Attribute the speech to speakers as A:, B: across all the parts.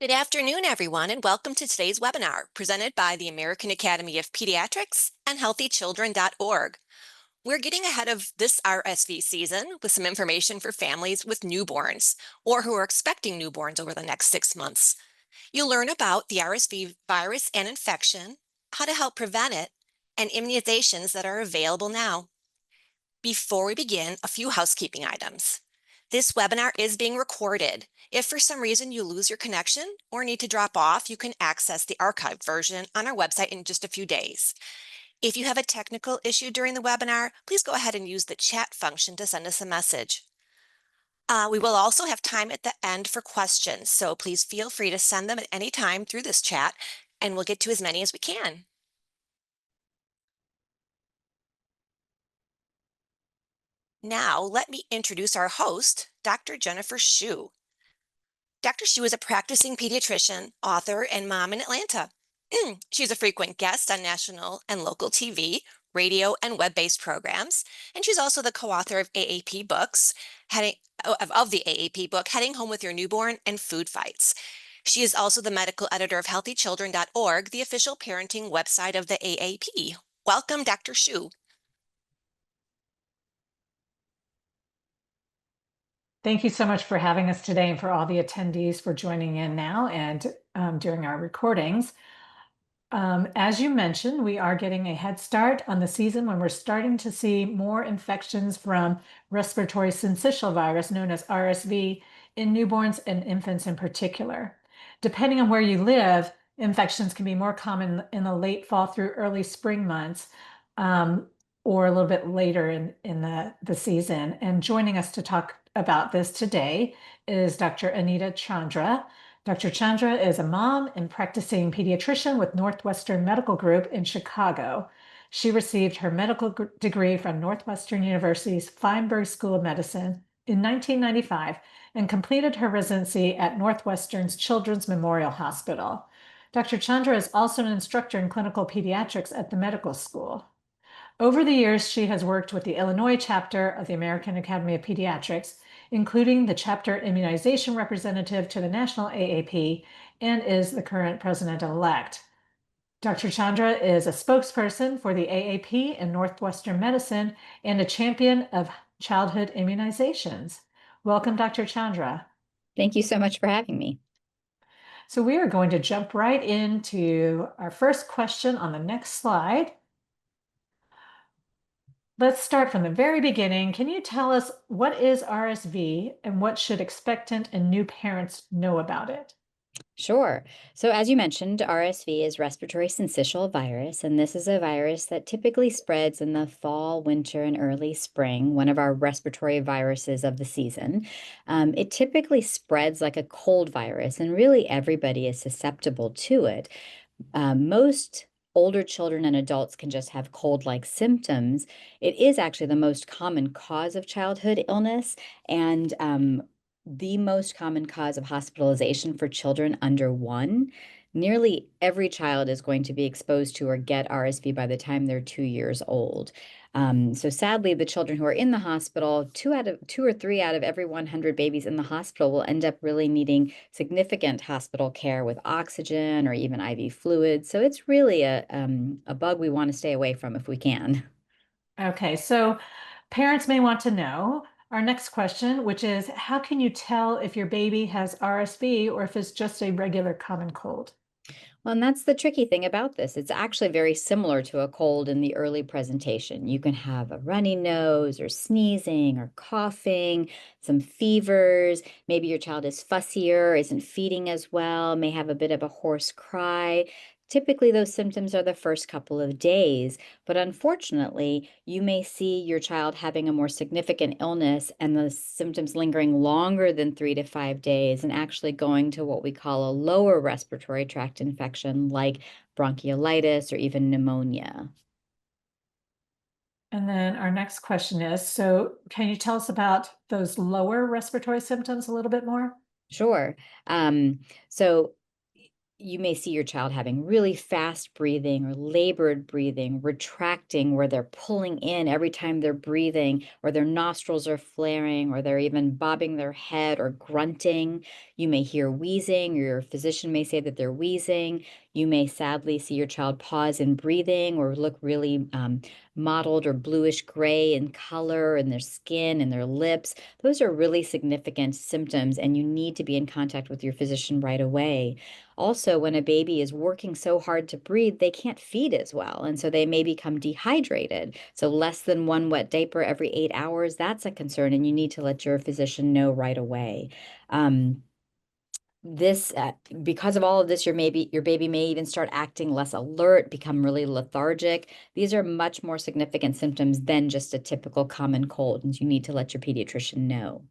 A: Good afternoon, everyone, and welcome to today's webinar presented by the American Academy of Pediatrics and HealthyChildren.org. We're getting ahead of this RSV season with some information for families with newborns or who are expecting newborns over the next 6 months. You'll learn about the RSV virus and infection, how to help prevent it, and immunizations that are available now. Before we begin, a few housekeeping items. This webinar is being recorded. If for some reason you lose your connection or need to drop off, you can access the archived version on our website in just a few days. If you have a technical issue during the webinar, please go ahead and use the chat function to send us a message. We will also have time at the end for questions, so please feel free to send them at any time through this chat, and we'll get to as many as we can. Now, let me introduce our host, Dr. Jennifer Shu. Dr. Shu is a practicing pediatrician, author, and mom in Atlanta. She's a frequent guest on national and local TV, radio, and web-based programs, and she's also the co-author of AAP books, of the AAP book, Heading Home with Your Newborn and Food Fights. She is also the medical editor of HealthyChildren.org, the official parenting website of the AAP. Welcome, Dr. Shu.
B: Thank you so much for having us today and for all the attendees for joining in now and during our recordings. As you mentioned, we are getting a head start on the season when we're starting to see more infections from respiratory syncytial virus, known as RSV, in newborns and infants in particular. Depending on where you live, infections can be more common in the late fall through early spring months, or a little bit later in the season. And joining us to talk about this today is Dr. Anita Chandra. Dr. Chandra is a mom and practicing pediatrician with Northwestern Medical Group in Chicago. She received her medical degree from Northwestern University's Feinberg School of Medicine in 1995 and completed her residency at Northwestern's Children's Memorial Hospital. Dr. Chandra is also an instructor in clinical pediatrics at the medical school. Over the years, she has worked with the Illinois chapter of the American Academy of Pediatrics, including the chapter immunization representative to the national AAP, and is the current president-elect. Dr. Chandra is a spokesperson for the AAP in Northwestern Medicine and a champion of childhood immunizations. Welcome, Dr. Chandra.
C: Thank you so much for having me.
B: So we are going to jump right into our first question on the next slide. Let's start from the very beginning. Can you tell us what is RSV and what should expectant and new parents know about it?
C: Sure. So as you mentioned, RSV is respiratory syncytial virus, and this is a virus that typically spreads in the fall, winter, and early spring, one of our respiratory viruses of the season. It typically spreads like a cold virus, and really everybody is susceptible to it. Most older children and adults can just have cold-like symptoms. It is actually the most common cause of childhood illness and the most common cause of hospitalization for children under 1. Nearly every child is going to be exposed to or get RSV by the time they're 2 years old. So sadly, the children who are in the hospital, 2 or 3 out of every 100 babies in the hospital will end up really needing significant hospital care with oxygen or even IV fluids. So it's really a bug we want to stay away from if we can.
B: Okay, so parents may want to know our next question, which is, how can you tell if your baby has RSV or if it's just a regular common cold?
C: Well, and that's the tricky thing about this. It's actually very similar to a cold in the early presentation. You can have a runny nose or sneezing or coughing, some fevers. Maybe your child is fussier, isn't feeding as well, may have a bit of a hoarse cry. Typically, those symptoms are the first couple of days, but unfortunately, you may see your child having a more significant illness and the symptoms lingering longer than 3 to 5 days and actually going to what we call a lower respiratory tract infection like bronchiolitis or even pneumonia.
B: And then our next question is, so can you tell us about those lower respiratory symptoms a little bit more?
C: Sure. So you may see your child having really fast breathing or labored breathing, retracting where they're pulling in every time they're breathing, or their nostrils are flaring, or they're even bobbing their head or grunting. You may hear wheezing, or your physician may say that they're wheezing. You may sadly see your child pause in breathing or look really mottled or bluish gray in color in their skin and their lips. Those are really significant symptoms, and you need to be in contact with your physician right away. Also, when a baby is working so hard to breathe, they can't feed as well, and so they may become dehydrated. So less than one wet diaper every 8 hours, that's a concern, and you need to let your physician know right away. Um, this because of all of this, your baby may even start acting less alert, become really lethargic. These are much more significant symptoms than just a typical common cold, and you need to let your pediatrician know.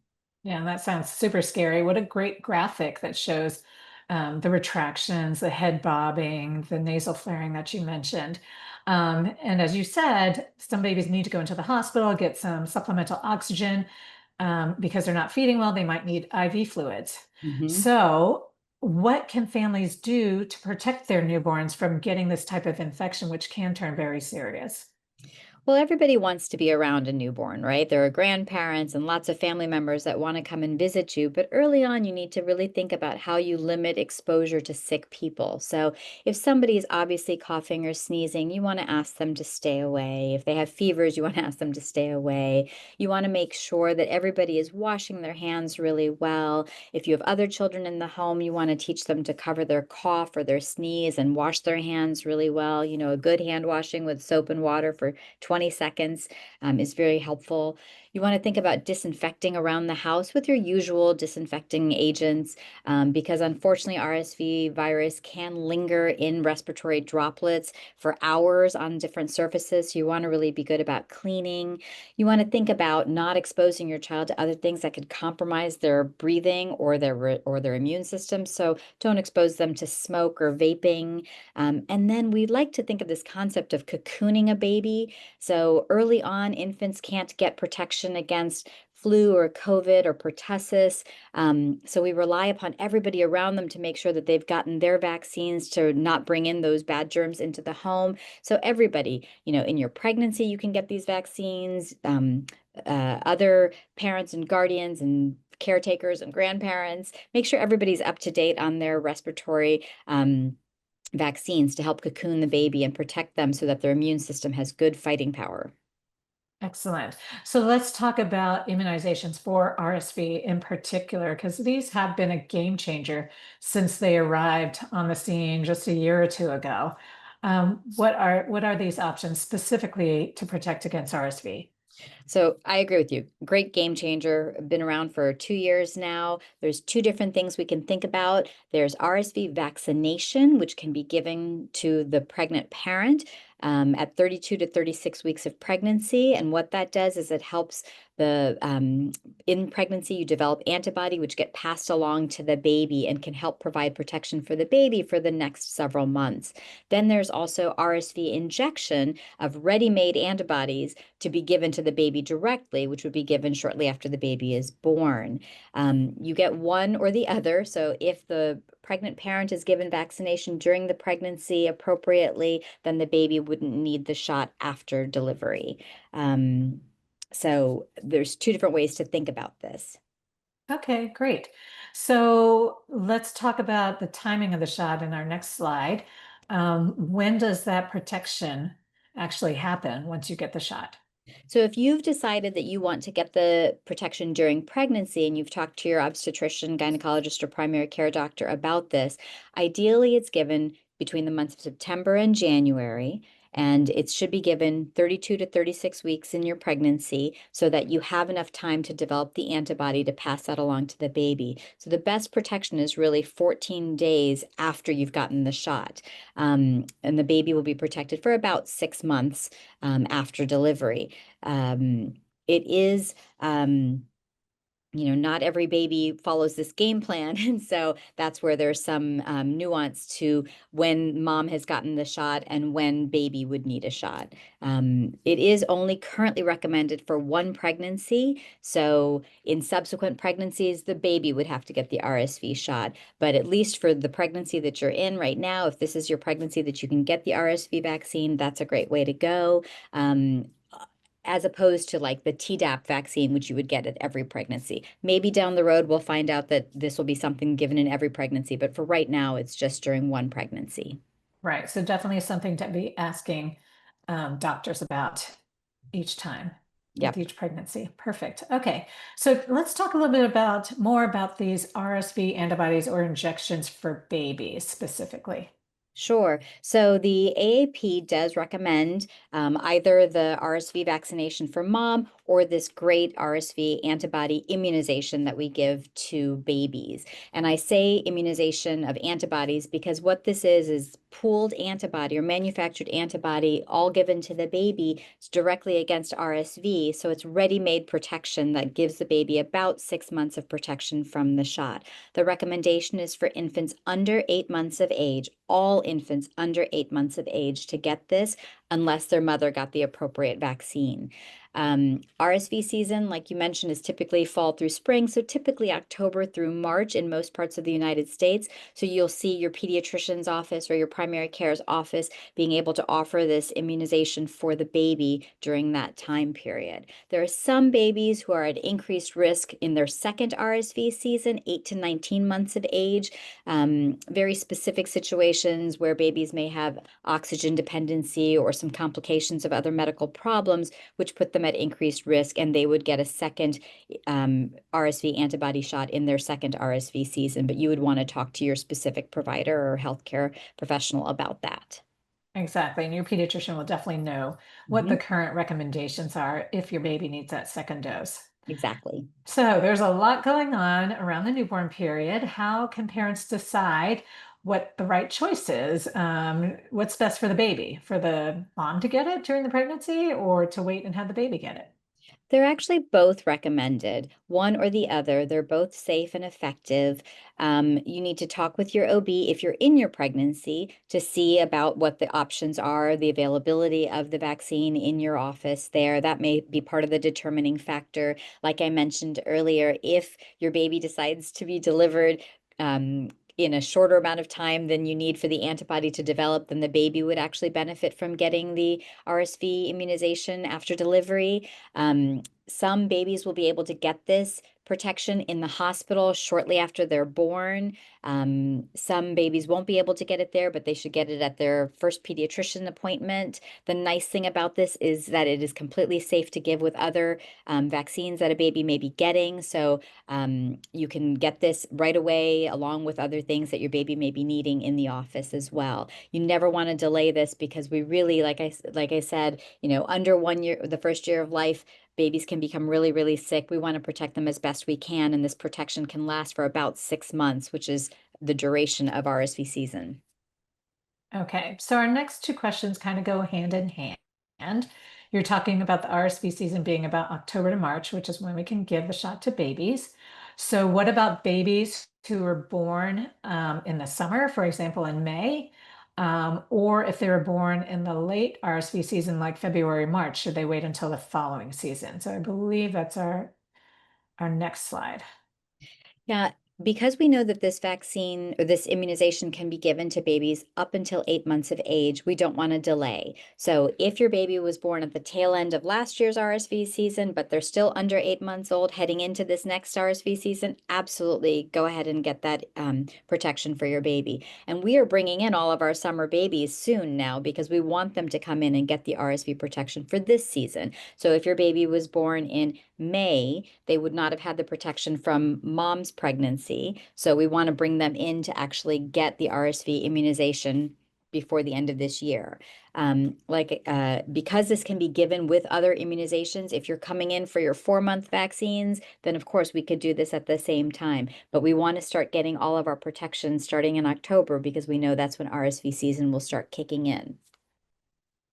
B: Yeah, that sounds super scary. What a great graphic that shows the retractions, the head bobbing, the nasal flaring that you mentioned. And as you said, some babies need to go into the hospital, get some supplemental oxygen because they're not feeding well. They might need IV fluids.
C: Mhm.
B: So, what can families do to protect their newborns from getting this type of infection, which can turn very serious?
C: Well, everybody wants to be around a newborn, right? There are grandparents and lots of family members that want to come and visit you, but early on, you need to really think about how you limit exposure to sick people. So, if somebody is obviously coughing or sneezing, you want to ask them to stay away. If they have fevers, you want to ask them to stay away. You want to make sure that everybody is washing their hands really well. If you have other children in the home, you want to teach them to cover their cough or their sneeze and wash their hands really well. A good hand washing with soap and water for 20 seconds is very helpful. You want to think about disinfecting around the house with your usual disinfecting agents because unfortunately RSV virus can linger in respiratory droplets for hours on different surfaces. So you want to really be good about cleaning. You want to think about not exposing your child to other things that could compromise their breathing or their immune system. So don't expose them to smoke or vaping. And then we like to think of this concept of cocooning a baby. So early on, infants can't get protection against flu or COVID or pertussis. So we rely upon everybody around them to make sure that they've gotten their vaccines to not bring in those bad germs into the home. So everybody, in your pregnancy, you can get these vaccines. Other parents and guardians and caretakers and grandparents, make sure everybody's up to date on their respiratory vaccines to help cocoon the baby and protect them so that their immune system has good fighting power.
B: Excellent. So let's talk about immunizations for RSV in particular, because these have been a game changer since they arrived on the scene just a year or two ago. What are these options specifically to protect against RSV?
C: So I agree with you. Great game changer. Been around for 2 years now. There's two different things we can think about. There's RSV vaccination, which can be given to the pregnant parent at 32 to 36 weeks of pregnancy. And what that does is it helps in pregnancy, you develop antibody, which get passed along to the baby and can help provide protection for the baby for the next several months. Then there's also RSV injection of ready-made antibodies to be given to the baby directly, which would be given shortly after the baby is born. You get one or the other. So if the pregnant parent is given vaccination during the pregnancy appropriately, then the baby wouldn't need the shot after delivery. So there's two different ways to think about this.
B: Okay, great. So let's talk about the timing of the shot in our next slide. When does that protection actually happen once you get the shot?
C: So if you've decided that you want to get the protection during pregnancy and you've talked to your obstetrician, gynecologist, or primary care doctor about this, ideally it's given between the months of September and January. And it should be given 32 to 36 weeks in your pregnancy so that you have enough time to develop the antibody to pass that along to the baby. So the best protection is really 14 days after you've gotten the shot. And the baby will be protected for about 6 months after delivery. It is not every baby follows this game plan. And so that's where there's some nuance to when mom has gotten the shot and when baby would need a shot. It is only currently recommended for one pregnancy. So in subsequent pregnancies, the baby would have to get the RSV shot. But at least for the pregnancy that you're in right now, if this is your pregnancy that you can get the RSV vaccine, that's a great way to go. as opposed to like the Tdap vaccine, which you would get at every pregnancy. Maybe down the road, we'll find out that this will be something given in every pregnancy, but for right now, it's just during one pregnancy.
B: Right. So definitely something to be asking doctors about each time with
C: Yep.
B: each pregnancy. Perfect. Okay. So let's talk a little bit more about these RSV antibodies or injections for babies specifically.
C: Sure. So the AAP does recommend either the RSV vaccination for mom or this great RSV antibody immunization that we give to babies. And I say immunization of antibodies because what this is pooled antibody or manufactured antibody all given to the baby. It's directly against RSV. So it's ready-made protection that gives the baby about 6 months of protection from the shot. The recommendation is for infants under 8 months of age, all infants under 8 months of age, to get this unless their mother got the appropriate vaccine. RSV season, like you mentioned, is typically fall through spring, so typically October through March in most parts of the United States. So you'll see your pediatrician's office or your primary care's office being able to offer this immunization for the baby during that time period. There are some babies who are at increased risk in their second RSV season, 8 to 19 months of age. Very specific situations where babies may have oxygen dependency or some complications of other medical problems, which put them at increased risk, and they would get a second RSV antibody shot in their second RSV season. But you would want to talk to your specific provider or healthcare professional about that.
B: Exactly. And your pediatrician will definitely know what the
C: Mhm.
B: current recommendations are if your baby needs that second dose.
C: Exactly.
B: So there's a lot going on around the newborn period. How can parents decide what the right choice is? What's best for the baby? For the mom to get it during the pregnancy or to wait and have the baby get it?
C: They're actually both recommended, one or the other. They're both safe and effective. You need to talk with your OB if you're in your pregnancy to see about what the options are, the availability of the vaccine in your office there. That may be part of the determining factor. Like I mentioned earlier, if your baby decides to be delivered, in a shorter amount of time than you need for the antibody to develop, then the baby would actually benefit from getting the RSV immunization after delivery. Some babies will be able to get this protection in the hospital shortly after they're born. Some babies won't be able to get it there, but they should get it at their first pediatrician appointment. The nice thing about this is that it is completely safe to give with other vaccines that a baby may be getting. So you can get this right away along with other things that your baby may be needing in the office as well. You never want to delay this because we really, like I said, under 1 year, the first year of life, babies can become really, really sick. We want to protect them as best we can, and this protection can last for about 6 months, which is the duration of RSV season.
B: Okay, so our next two questions kind of go hand in hand. You're talking about the RSV season being about October to March, which is when we can give the shot to babies. So, what about babies who were born in the summer, for example, in May, or if they were born in the late RSV season, like February, March, should they wait until the following season? So, I believe that's our next slide.
C: Yeah, because we know that this vaccine or this immunization can be given to babies up until 8 months of age, we don't want to delay. So if your baby was born at the tail end of last year's RSV season, but they're still under 8 months old heading into this next RSV season, absolutely go ahead and get that protection for your baby. And we are bringing in all of our summer babies soon now because we want them to come in and get the RSV protection for this season. So if your baby was born in May, they would not have had the protection from mom's pregnancy. So we want to bring them in to actually get the RSV immunization before the end of this year. Because this can be given with other immunizations, if you're coming in for your 4 month vaccines, then of course we could do this at the same time. But we want to start getting all of our protections starting in October because we know that's when RSV season will start kicking in.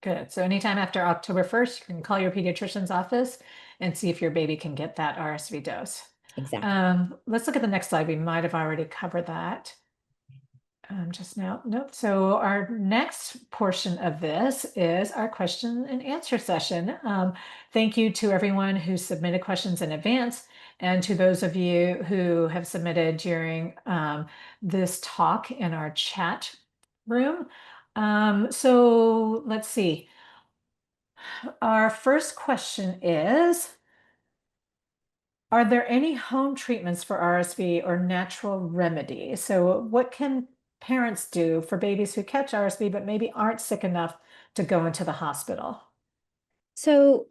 B: Good. So anytime after October 1st, you can call your pediatrician's office and see if your baby can get that RSV dose.
C: Exactly.
B: Let's look at the next slide. We might have already covered that just now. Nope. So our next portion of this is our question and answer session. Thank you to everyone who submitted questions in advance and to those of you who have submitted during this talk in our chat room. So let's see. Our first question is, are there any home treatments for RSV or natural remedies? So what can parents do for babies who catch RSV but maybe aren't sick enough to go into the hospital?
C: So,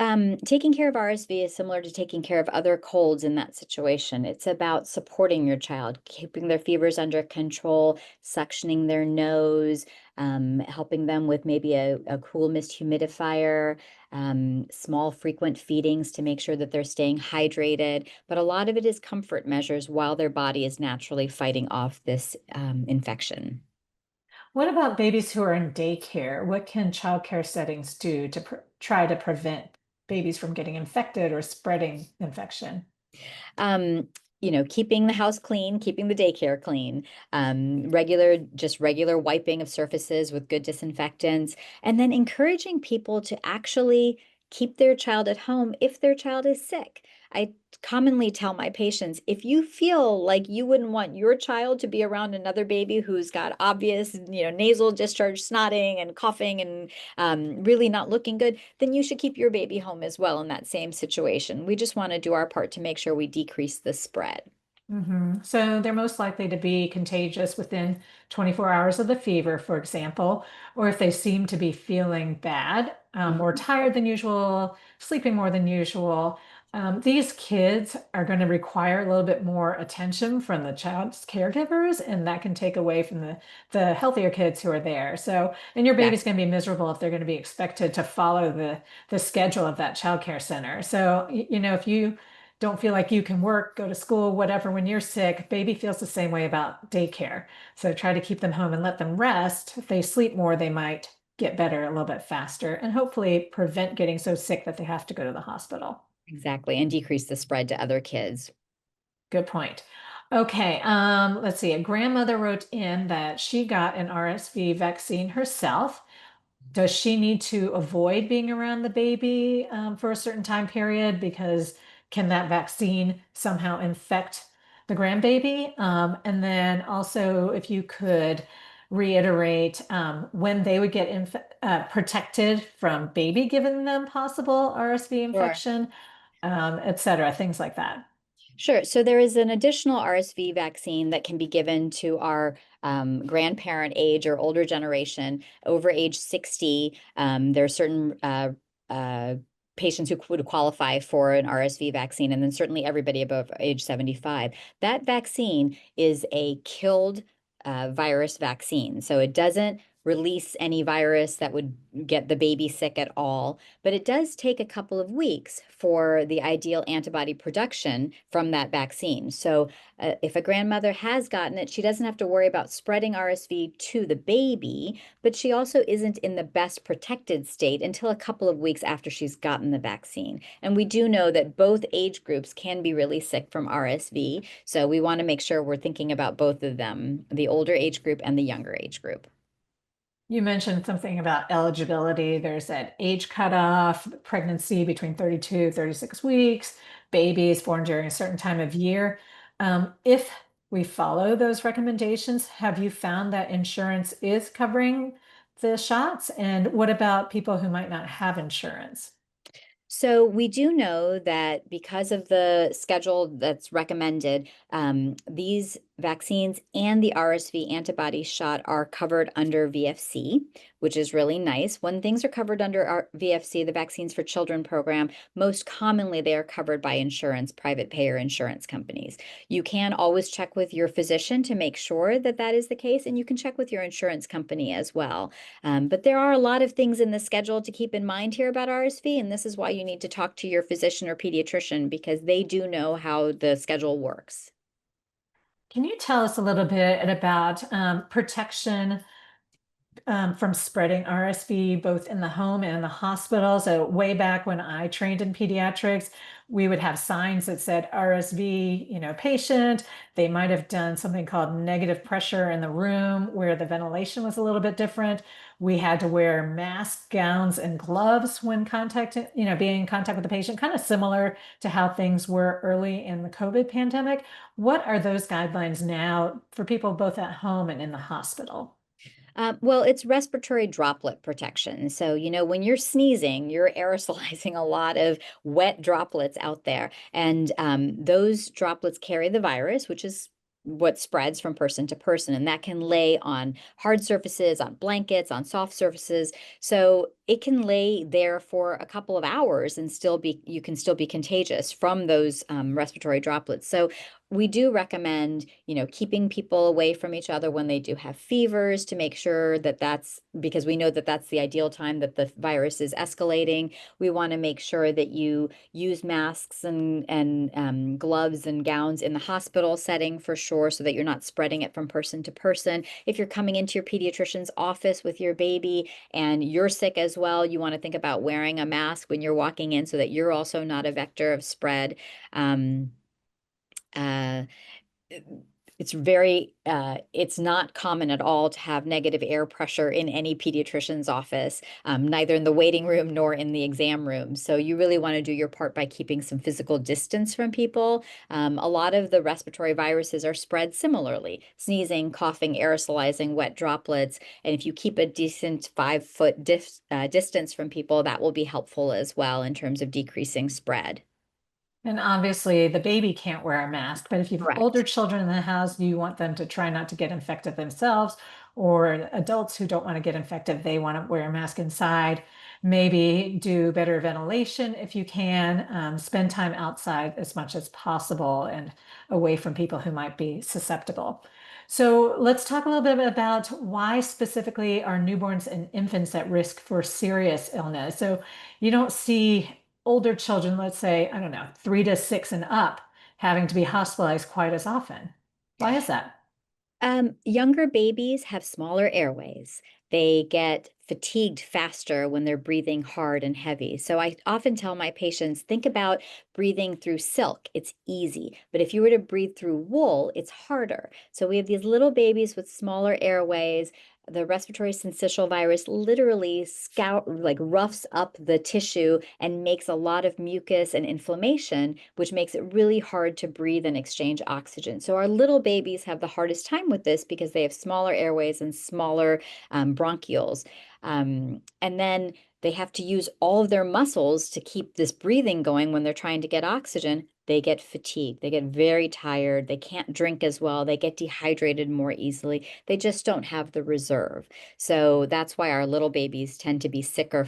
C: taking care of RSV is similar to taking care of other colds in that situation. It's about supporting your child, keeping their fevers under control, suctioning their nose, helping them with maybe a cool mist humidifier, small frequent feedings to make sure that they're staying hydrated. But a lot of it is comfort measures while their body is naturally fighting off this infection.
B: What about babies who are in daycare? What can childcare settings do to try to prevent babies from getting infected or spreading infection?
C: um, keeping the house clean, keeping the daycare clean, just regular wiping of surfaces with good disinfectants, and then encouraging people to actually keep their child at home if their child is sick. I commonly tell my patients, if you feel like you wouldn't want your child to be around another baby who's got obvious, nasal discharge, snotting and coughing and really not looking good, then you should keep your baby home as well in that same situation. We just want to do our part to make sure we decrease the spread.
B: So they're most likely to be contagious within 24 hours of the fever, for example, or if they seem to be feeling bad, more
C: Mhm.
B: tired than usual, sleeping more than usual. These kids are going to require a little bit more attention from the child's caregivers, and that can take away from the healthier kids who are there. So, and your baby's
C: Exactly.
B: going to be miserable if they're going to be expected to follow the schedule of that childcare center. So, if you don't feel like you can work, go to school, whatever, when you're sick, baby feels the same way about daycare. So try to keep them home and let them rest. If they sleep more, they might get better a little bit faster and hopefully prevent getting so sick that they have to go to the hospital.
C: Exactly. And decrease the spread to other kids.
B: Good point. Okay, let's see. A grandmother wrote in that she got an RSV vaccine herself. Does she need to avoid being around the baby for a certain time period? Because can that vaccine somehow infect the grandbaby? And then also, if you could reiterate when they would get protected from baby giving them possible RSV
C: Sure.
B: infection, et cetera, things like that.
C: Sure. So there is an additional RSV vaccine that can be given to our grandparent age or older generation over age 60. There are certain uh, patients who would qualify for an RSV vaccine, and then certainly everybody above age 75. That vaccine is a killed virus vaccine. So it doesn't release any virus that would get the baby sick at all. But it does take a couple of weeks for the ideal antibody production from that vaccine. So, if a grandmother has gotten it, she doesn't have to worry about spreading RSV to the baby, but she also isn't in the best protected state until a couple of weeks after she's gotten the vaccine. And we do know that both age groups can be really sick from RSV. So, we want to make sure we're thinking about both of them, the older age group and the younger age group.
B: You mentioned something about eligibility. There's that age cutoff, pregnancy between 32, 36 weeks, babies born during a certain time of year. If we follow those recommendations, have you found that insurance is covering the shots? And what about people who might not have insurance?
C: So we do know that because of the schedule that's recommended, these vaccines and the RSV antibody shot are covered under VFC, which is really nice. When things are covered under our VFC, the Vaccines for Children program, most commonly they are covered by insurance, private payer insurance companies. You can always check with your physician to make sure that that is the case, and you can check with your insurance company as well. But there are a lot of things in the schedule to keep in mind here about RSV, and this is why you need to talk to your physician or pediatrician because they do know how the schedule works.
B: Can you tell us a little bit about protection from spreading RSV both in the home and in the hospital? So way back when I trained in pediatrics, we would have signs that said RSV, patient. They might have done something called negative pressure in the room where the ventilation was a little bit different. We had to wear masks, gowns, and gloves when being in contact with the patient, kind of similar to how things were early in the COVID pandemic. What are those guidelines now for people both at home and in the hospital?
C: Well, it's respiratory droplet protection. So, when you're sneezing, you're aerosolizing a lot of wet droplets out there. And those droplets carry the virus, which is what spreads from person to person. And that can lay on hard surfaces, on blankets, on soft surfaces. So it can lay there for a couple of hours and you can still be contagious from those respiratory droplets. So we do recommend, keeping people away from each other when they do have fevers to make sure that that's because we know that that's the ideal time that the virus is escalating. We want to make sure that you use masks and gloves and gowns in the hospital setting for sure, so that you're not spreading it from person to person. If you're coming into your pediatrician's office with your baby and you're sick as well, you want to think about wearing a mask when you're walking in so that you're also not a vector of spread. Uh, it's not common at all to have negative air pressure in any pediatrician's office, neither in the waiting room nor in the exam room. So you really want to do your part by keeping some physical distance from people. A lot of the respiratory viruses are spread similarly: sneezing, coughing, aerosolizing, wet droplets. And if you keep a decent 5-foot distance from people, that will be helpful as well in terms of decreasing spread.
B: And obviously, the baby can't wear a mask, but if you have older
C: Correct.
B: children in the house, you want them to try not to get infected themselves, or adults who don't want to get infected, they want to wear a mask inside. Maybe do better ventilation if you can. Spend time outside as much as possible and away from people who might be susceptible. So let's talk a little bit about why specifically are newborns and infants at risk for serious illness. So you don't see older children, let's say, I don't know, 3 to 6 and up, having to be hospitalized quite as often. Why is that?
C: Younger babies have smaller airways. They get fatigued faster when they're breathing hard and heavy. So I often tell my patients, think about breathing through silk. It's easy. But if you were to breathe through wool, it's harder. So we have these little babies with smaller airways. The respiratory syncytial virus literally roughs up the tissue and makes a lot of mucus and inflammation, which makes it really hard to breathe and exchange oxygen. So our little babies have the hardest time with this because they have smaller airways and smaller bronchioles. And then they have to use all of their muscles to keep this breathing going when they're trying to get oxygen. They get fatigued. They get very tired. They can't drink as well. They get dehydrated more easily. They just don't have the reserve. So that's why our little babies tend to be sicker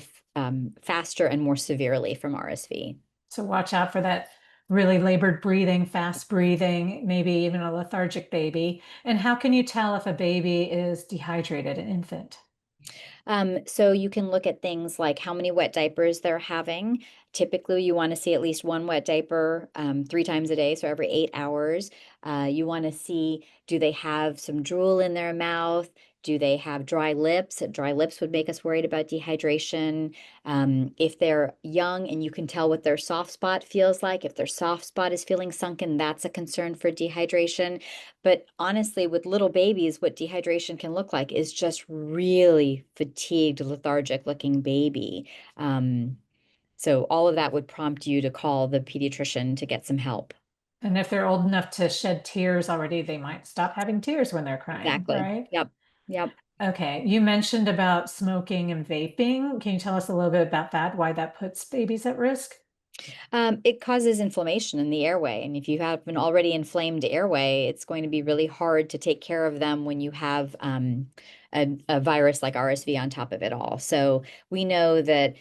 C: faster and more severely from RSV.
B: So watch out for that really labored breathing, fast breathing, maybe even a lethargic baby. And how can you tell if a baby is dehydrated, an infant?
C: So you can look at things like how many wet diapers they're having. Typically, you want to see at least one wet diaper 3 times a day, so every 8 hours. You want to see, do they have some drool in their mouth? Do they have dry lips? Dry lips would make us worried about dehydration. If they're young and you can tell what their soft spot feels like, if their soft spot is feeling sunken, that's a concern for dehydration. But honestly, with little babies, what dehydration can look like is just really fatigued, lethargic looking baby. So all of that would prompt you to call the pediatrician to get some help.
B: And if they're old enough to shed tears already, they might stop having tears when they're crying,
C: Exactly.
B: right?
C: Yep. Yep.
B: Okay, you mentioned about smoking and vaping. Can you tell us a little bit about that, why that puts babies at risk?
C: It causes inflammation in the airway. And if you have an already inflamed airway, it's going to be really hard to take care of them when you have a virus like RSV on top of it all. So we know that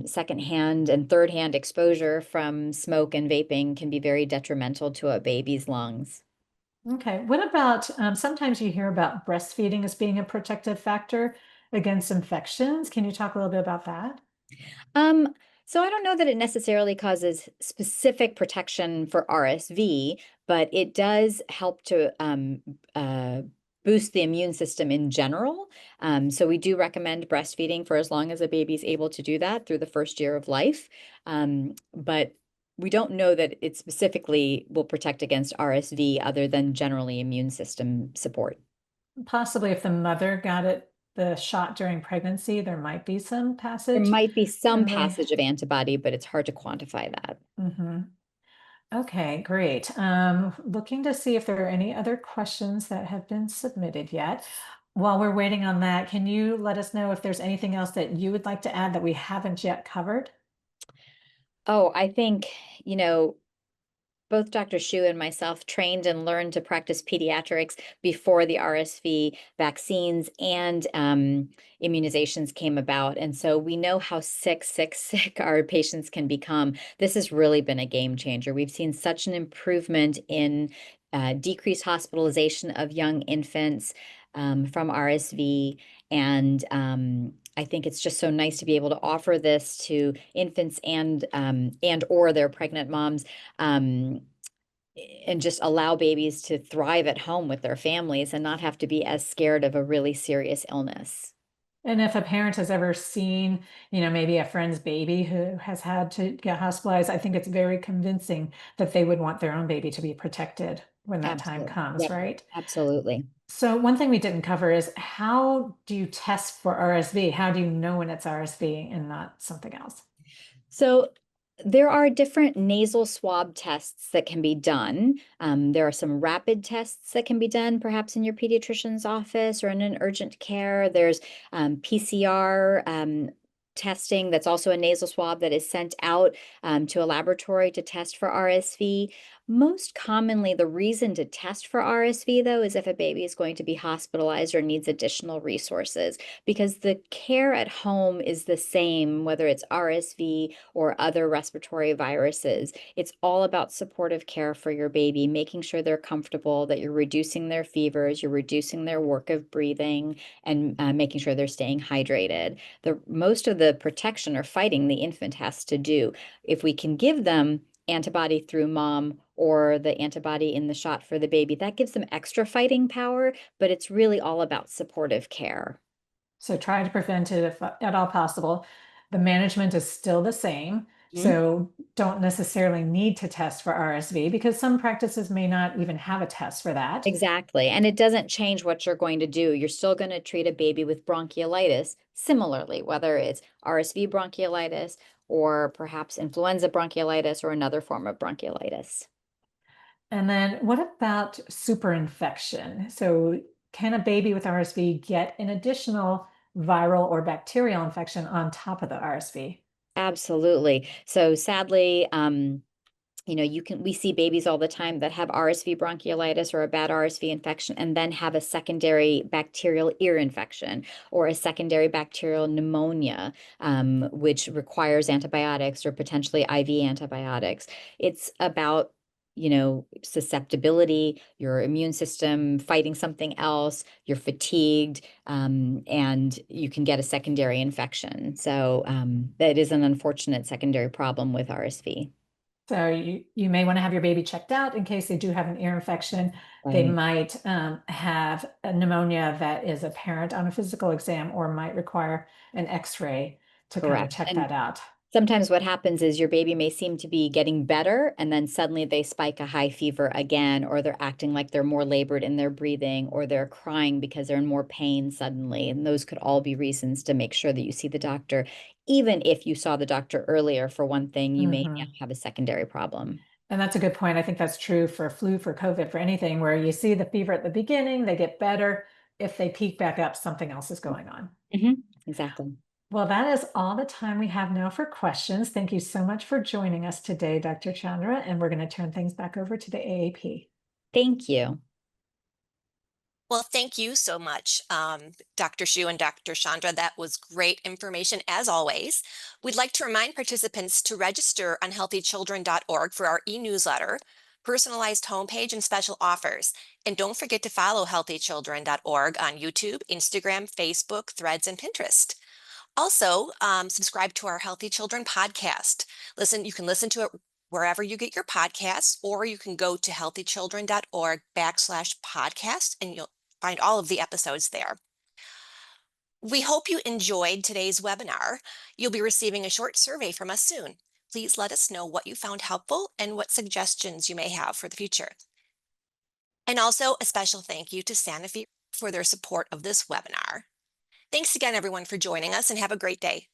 C: secondhand and third-hand exposure from smoke and vaping can be very detrimental to a baby's lungs.
B: Okay, what about sometimes you hear about breastfeeding as being a protective factor against infections? Can you talk a little bit about that?
C: Um, so I don't know that it necessarily causes specific protection for RSV, but it does help to boost the immune system in general. So we do recommend breastfeeding for as long as a baby's able to do that through the first year of life. But we don't know that it specifically will protect against RSV other than generally immune system support.
B: Possibly if the mother got the shot during pregnancy, there might be some
C: There
B: passage
C: might be some
B: from the.
C: passage of antibody, but it's hard to quantify that.
B: Mhm. Okay, great. Looking to see if there are any other questions that have been submitted yet. While we're waiting on that, can you let us know if there's anything else that you would like to add that we haven't yet covered?
C: Oh, I think, you know, both Dr. Shu and myself trained and learned to practice pediatrics before the RSV vaccines and immunizations came about. And so we know how sick our patients can become. This has really been a game changer. We've seen such an improvement in decreased hospitalization of young infants from RSV. And I think it's just so nice to be able to offer this to infants and or their pregnant moms, um, and just allow babies to thrive at home with their families and not have to be as scared of a really serious illness.
B: And if a parent has ever seen, maybe a friend's baby who has had to get hospitalized, I think it's very convincing that they would want their own baby to be protected when that time
C: Absolutely.
B: comes,
C: Yep.
B: right?
C: Absolutely.
B: So one thing we didn't cover is how do you test for RSV? How do you know when it's RSV and not something else?
C: So there are different nasal swab tests that can be done. There are some rapid tests that can be done, perhaps in your pediatrician's office or in an urgent care. There's PCR testing that's also a nasal swab that is sent out to a laboratory to test for RSV. Most commonly, the reason to test for RSV, though, is if a baby is going to be hospitalized or needs additional resources, because the care at home is the same, whether it's RSV or other respiratory viruses. It's all about supportive care for your baby, making sure they're comfortable, that you're reducing their fevers, you're reducing their work of breathing, and making sure they're staying hydrated. Most of the protection or fighting the infant has to do. If we can give them antibody through mom or the antibody in the shot for the baby, that gives them extra fighting power, but it's really all about supportive care.
B: So try to prevent it if at all possible. The management is still the same.
C: Mhm.
B: So don't necessarily need to test for RSV because some practices may not even have a test for that.
C: Exactly. And it doesn't change what you're going to do. You're still going to treat a baby with bronchiolitis similarly, whether it's RSV bronchiolitis or perhaps influenza bronchiolitis or another form of bronchiolitis.
B: And then what about superinfection? So can a baby with RSV get an additional viral or bacterial infection on top of the RSV?
C: Absolutely. So sadly, we see babies all the time that have RSV bronchiolitis or a bad RSV infection and then have a secondary bacterial ear infection or a secondary bacterial pneumonia, which requires antibiotics or potentially IV antibiotics. It's about susceptibility, your immune system fighting something else, you're fatigued, and you can get a secondary infection. So that is an unfortunate secondary problem with RSV.
B: So you may want to have your baby checked out in case they do have an ear infection. They
C: Right.
B: might have a pneumonia that is apparent on a physical exam or might require an X-ray to kind of
C: Correct.
B: check
C: And
B: that out.
C: sometimes what happens is your baby may seem to be getting better, and then suddenly they spike a high fever again, or they're acting like they're more labored in their breathing, or they're crying because they're in more pain suddenly. And those could all be reasons to make sure that you see the doctor. Even if you saw the doctor earlier for one thing, you may now
B: Mhm.
C: have a secondary problem.
B: And that's a good point. I think that's true for flu, for COVID, for anything where you see the fever at the beginning, they get better. If they peak back up, something else is going on.
C: Exactly.
B: Well, that is all the time we have now for questions. Thank you so much for joining us today, Dr. Chandra, and we're going to turn things back over to the AAP.
C: Thank you.
A: Well, thank you so much, Dr. Shu and Dr. Chandra. That was great information as always. We'd like to remind participants to register on healthychildren.org for our e-newsletter, personalized homepage, and special offers. And don't forget to follow healthychildren.org on YouTube, Instagram, Facebook, Threads, and Pinterest. Also, subscribe to our Healthy Children podcast. You can listen to it wherever you get your podcasts, or you can go to healthychildren.org/podcast and you'll find all of the episodes there. We hope you enjoyed today's webinar. You'll be receiving a short survey from us soon. Please let us know what you found helpful and what suggestions you may have for the future. And also a special thank you to Sanofi for their support of this webinar. Thanks again, everyone, for joining us and have a great day.